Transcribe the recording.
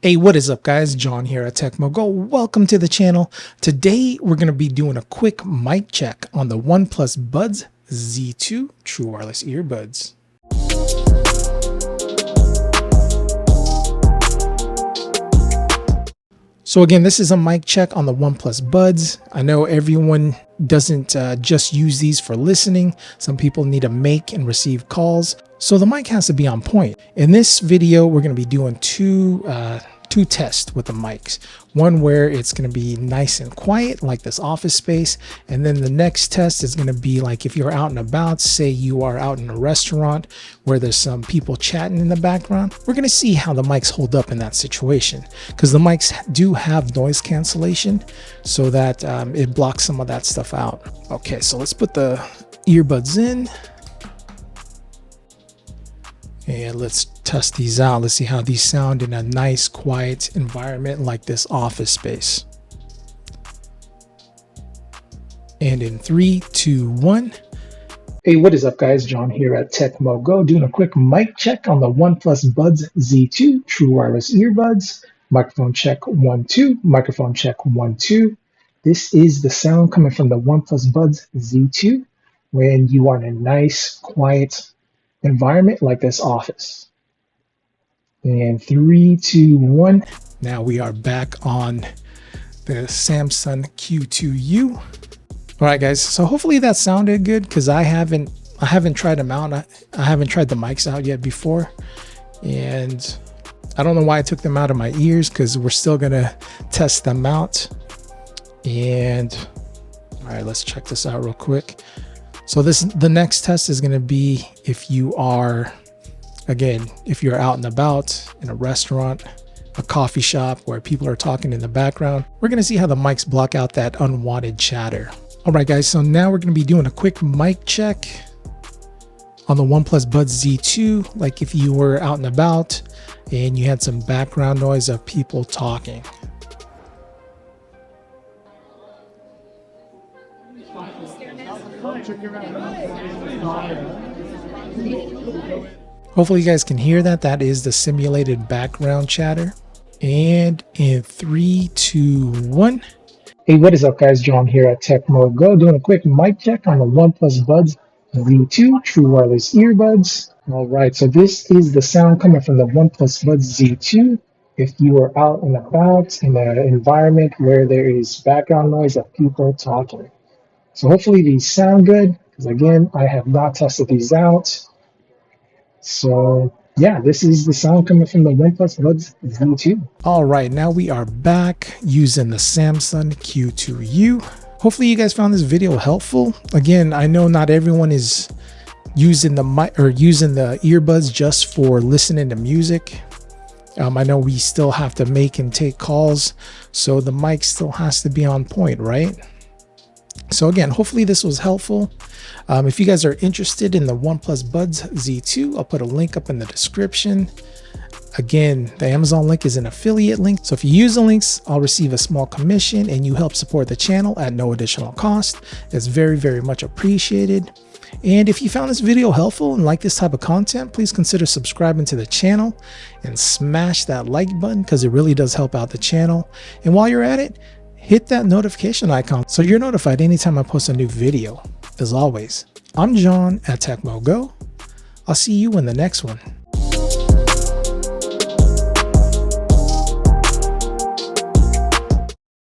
Hey, what is up guys? John here at Tekmogo. Welcome to the channel. Today we're going to be doing a quick mic check on the OnePlusbuds Z2 True Wireless Earbuds. So again, this is a mic check on the OnePlusbuds. I know everyone doesn't just use these for listening. Some people need to make and receive calls. So the mic has to be on point. In this video, we're going to be doing two tests with the mics. One where it's going to be nice and quiet, like this office space. And then the next test is going to be like if you're out and about, say you are out in a restaurant where there's some people chatting in the background. We're going to see how the mics hold up in that situation, because the mics do have noise cancellation so that it blocks some of that stuff out. Okay, so let's put the earbuds in. And let's test these out. Let's see how these sound in a nice, quiet environment like this office space. And in 3, 2, 1. Hey, what is up guys? John here at Tekmogo doing a quick mic check on the OnePlusbuds Z2 True Wireless Earbuds. Microphone check 1, 2. Microphone check 1, 2. This is the sound coming from the OnePlusbuds Z2 when you are in a nice, quiet environment like this office. And 3, 2, 1. Now we are back on the Samson Q2U. All right guys, so hopefully that sounded good, because I haven't tried them out. I haven't tried the mics out yet before, and I don't know why I took them out of my ears, because we're still gonna test them out. And all right, let's check this out real quick. So the next test is going to be if you are, again, if you're out and about in a restaurant, a coffee shop where people are talking in the background. We're going to see how the mics block out that unwanted chatter. All right, guys, so now we're going to be doing a quick mic check on the OnePlusbuds Z2, like if you were out and about and you had some background noise of people talking. Hopefully you guys can hear that. That is the simulated background chatter. And in 3, 2, 1. Hey, what is up guys? John here at Tekmogo doing a quick mic check on the OnePlusbuds Z2 True Wireless Earbuds. All right, so this is the sound coming from the OnePlusbuds Z2 if you are out and about in an environment where there is background noise of people talking. So hopefully these sound good, because again, I have not tested these out. So yeah, this is the sound coming from the OnePlusbuds Z2. All right, now we are back using the Samson Q2U. Hopefully you guys found this video helpful. Again, I know not everyone is using the mic or using the earbuds just for listening to music. I know we still have to make and take calls, so the mic still has to be on point, right? So again, hopefully this was helpful. If you guys are interested in the OnePlusbuds Z2, I'll put a link up in the description. Again, the Amazon link is an affiliate link. So if you use the links, I'll receive a small commission and you help support the channel at no additional cost. It's very, very much appreciated. And if you found this video helpful and like this type of content, please consider subscribing to the channel and smash that like button, because it really does help out the channel. And while you're at it, hit that notification icon so you're notified anytime I post a new video. As always, I'm John at Tekmogo. I'll see you in the next one.